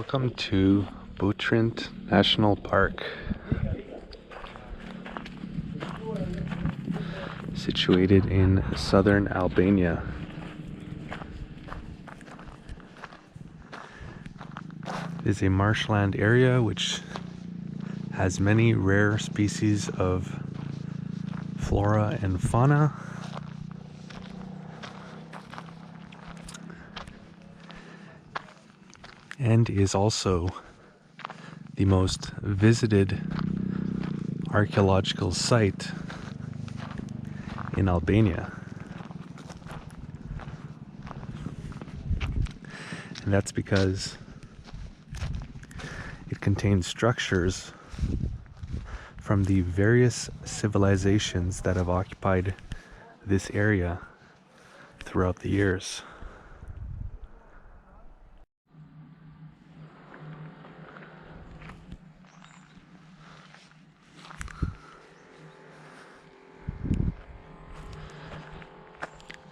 Welcome to Butrint National Park, situated in southern Albania. It is a marshland area which has many rare species of flora and fauna. And is also the most visited archaeological site in Albania. And that's because it contains structures from the various civilizations that have occupied this area throughout the years.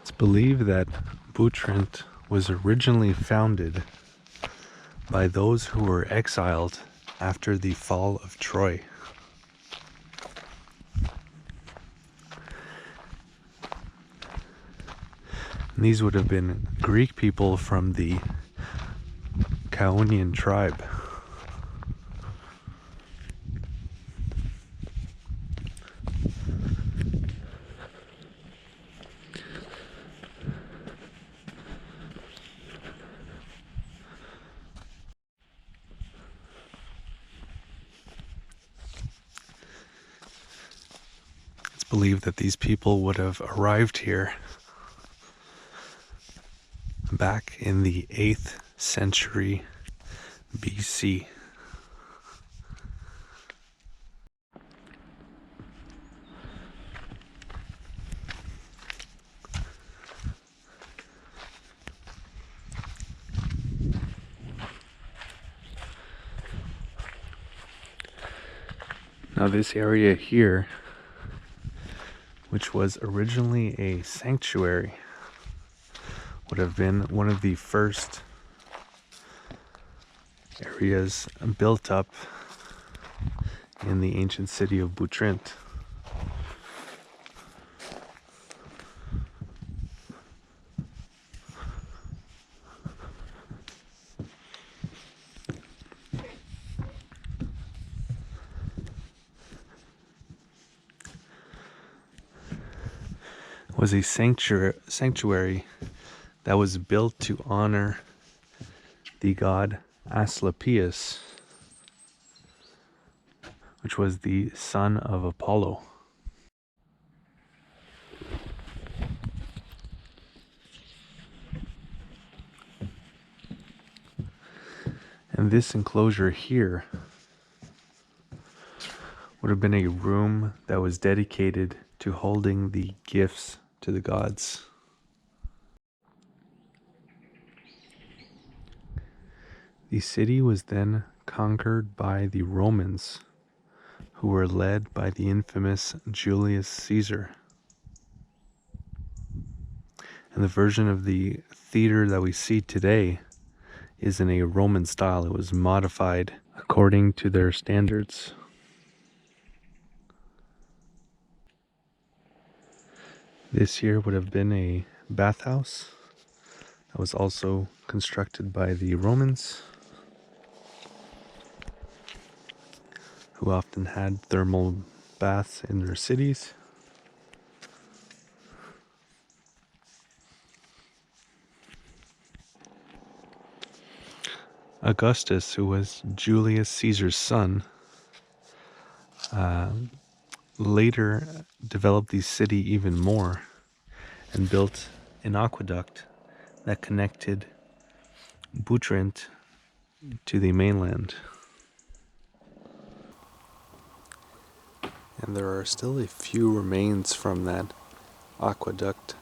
It's believed that Butrint was originally founded by those who were exiled after the fall of Troy. And these would have been Greek people from the Chaonian tribe. It's believed that these people would have arrived here back in the 8th century BC. Now this area here, which was originally a sanctuary, would have been one of the first areas built up in the ancient city of Butrint. It was a sanctuary that was built to honor the god Asclepius, which was the son of Apollo. And this enclosure here would have been a room that was dedicated to holding the gifts to the gods. The city was then conquered by the Romans, who were led by the infamous Julius Caesar. And the version of the theater that we see today is in a Roman style. It was modified according to their standards. This here would have been a bathhouse that was also constructed by the Romans, who often had thermal baths in their cities. Augustus, who was Julius Caesar's son, later developed the city even more and built an aqueduct that connected Butrint to the mainland. And there are still a few remains from that aqueduct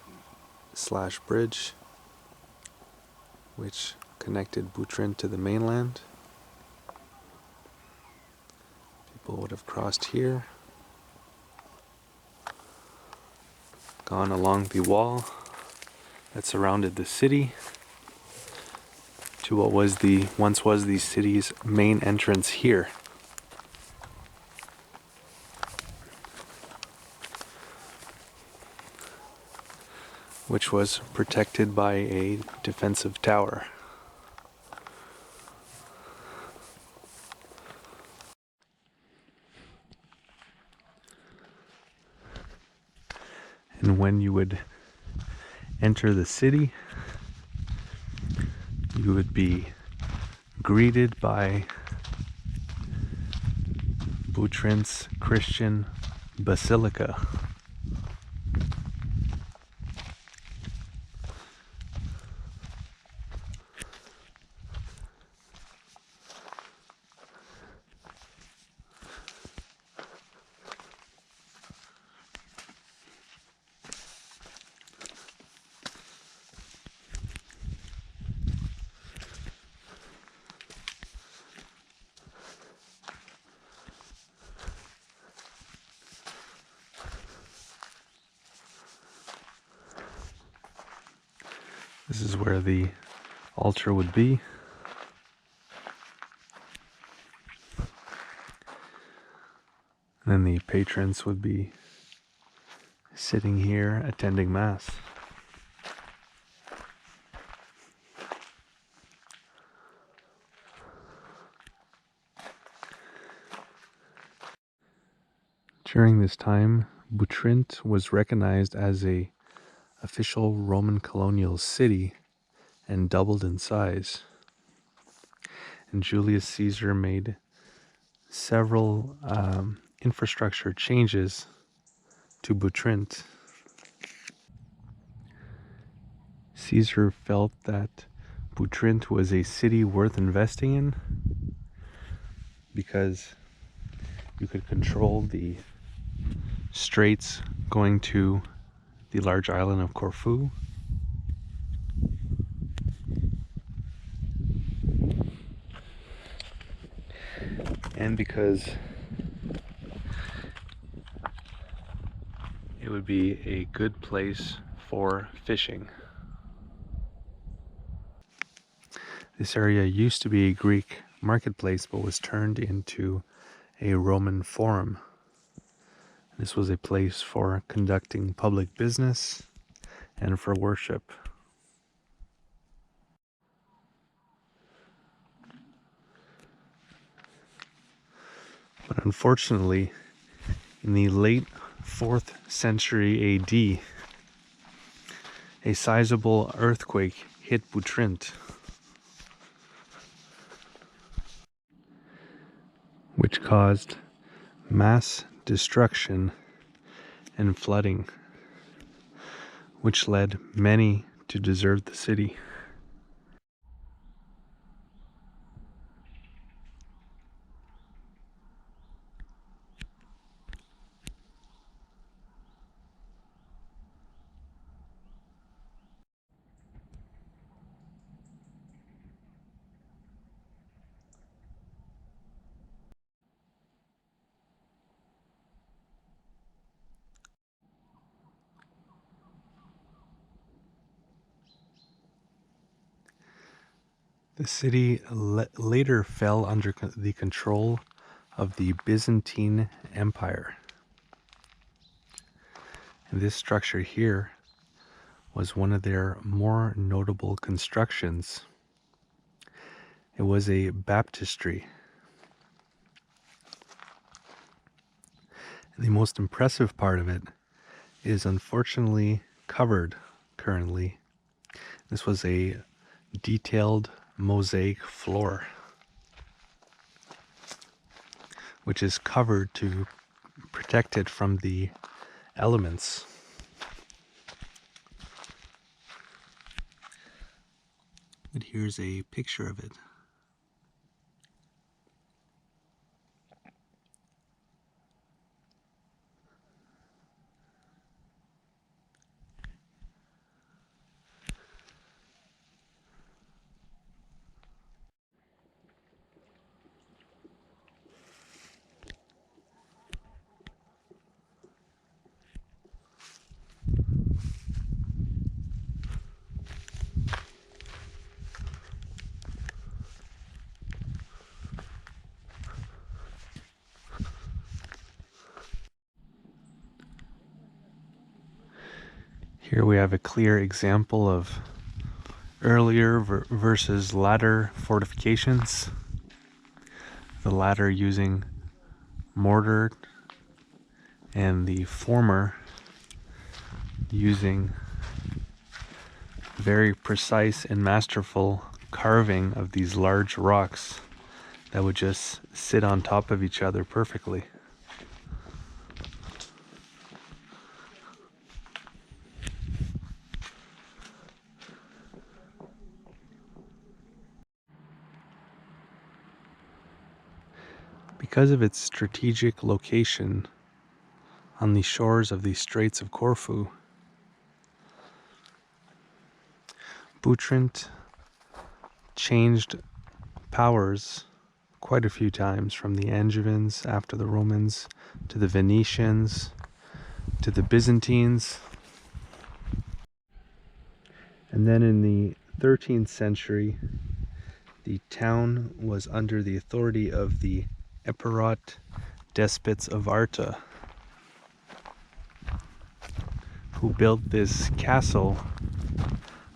slash bridge, which connected Butrint to the mainland. People would have crossed here, gone along the wall that surrounded the city to what was once was the city's main entrance here. Which was protected by a defensive tower. And when you would enter the city, you would be greeted by Butrint's Christian Basilica. This is where the altar would be. And then the patrons would be sitting here attending Mass. During this time, Butrint was recognized as a official Roman colonial city and doubled in size. And Julius Caesar made several infrastructure changes to Butrint. Caesar felt that Butrint was a city worth investing in because you could control the straits going to the large island of Corfu. And because it would be a good place for fishing. This area used to be a Greek marketplace but was turned into a Roman forum. This was a place for conducting public business and for worship. But unfortunately, in the late 4th century AD, a sizable earthquake hit Butrint, which caused mass destruction and flooding, which led many to desert the city. The city later fell under the control of the Byzantine Empire. And this structure here was one of their more notable constructions. It was a baptistry. And the most impressive part of it is unfortunately covered currently. This was a detailed mosaic floor, which is covered to protect it from the elements. But here's a picture of it. Here we have a clear example of earlier versus latter fortifications. The latter using mortar and the former using very precise and masterful carving of these large rocks that would just sit on top of each other perfectly. Because of its strategic location on the shores of the Straits of Corfu, Butrint changed powers quite a few times, from the Angevins after the Romans to the Venetians to the Byzantines. And then in the 13th century, the town was under the authority of the Epirot despots of Arta, who built this castle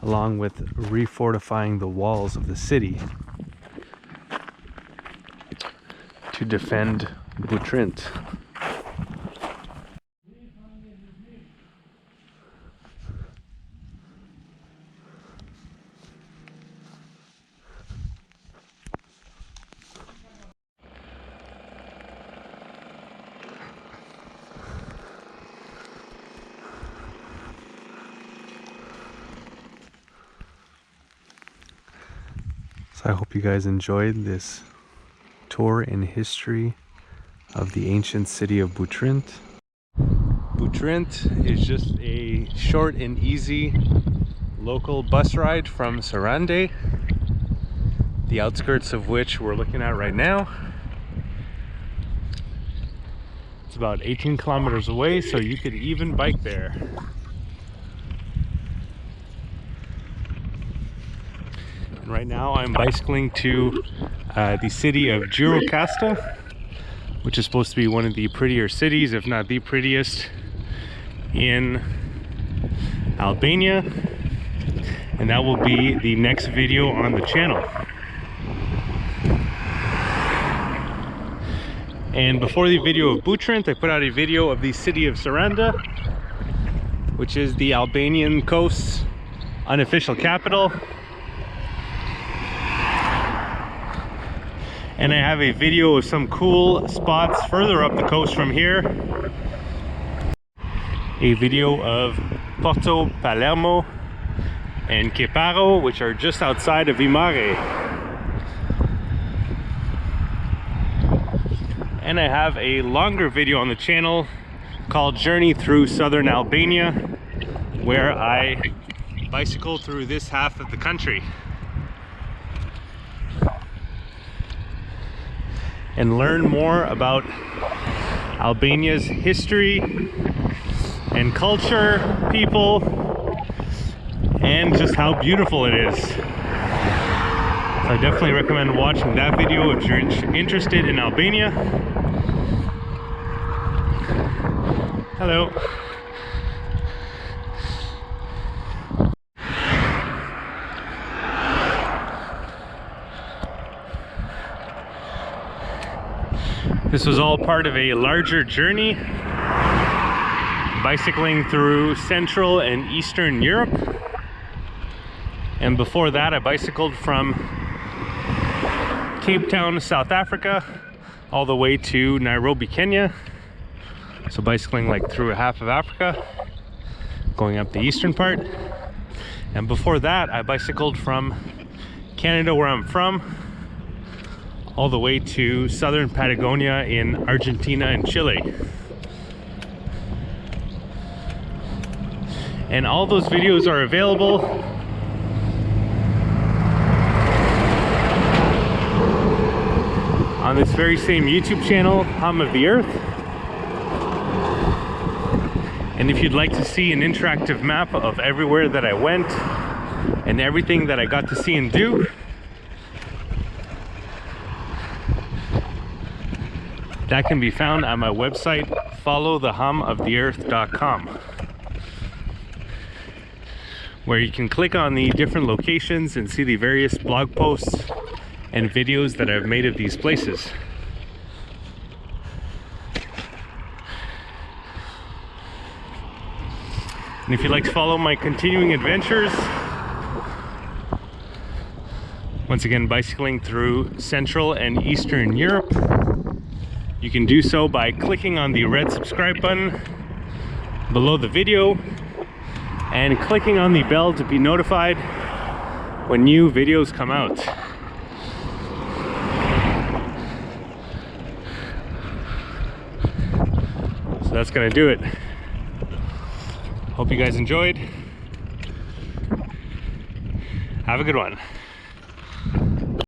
along with refortifying the walls of the city to defend Butrint. So I hope you guys enjoyed this tour in history of the ancient city of Butrint. Butrint is just a short and easy local bus ride from Saranda, the outskirts of which we're looking at right now. It's about 18 kilometers away, so you could even bike there. And right now I'm bicycling to the city of Gjirokasta, which is supposed to be one of the prettier cities, if not the prettiest, in Albania. And that will be the next video on the channel. And before the video of Butrint, I put out a video of the city of Saranda, which is the Albanian coast's unofficial capital. And I have a video of some cool spots further up the coast from here. A video of Porto Palermo and Keparo, which are just outside of Imare. And I have a longer video on the channel called Journey Through Southern Albania, where I bicycle through this half of the country and learn more about Albania's history and culture, people, and just how beautiful it is. So I definitely recommend watching that video if you're interested in Albania. Hello. This was all part of a larger journey, bicycling through Central and Eastern Europe. And before that, I bicycled from Cape Town, South Africa, all the way to Nairobi, Kenya. So bicycling like through half of Africa, going up the eastern part. And before that, I bicycled from Canada, where I'm from, all the way to southern Patagonia in Argentina and Chile. And all those videos are available on this very same YouTube channel, Hum of the Earth. And if you'd like to see an interactive map of everywhere that I went and everything that I got to see and do, that can be found on my website, followthehumoftheearth.com. where you can click on the different locations and see the various blog posts and videos that I've made of these places. And if you'd like to follow my continuing adventures, once again bicycling through Central and Eastern Europe, you can do so by clicking on the red subscribe button below the video and clicking on the bell to be notified when new videos come out. So that's gonna do it. Hope you guys enjoyed. Have a good one.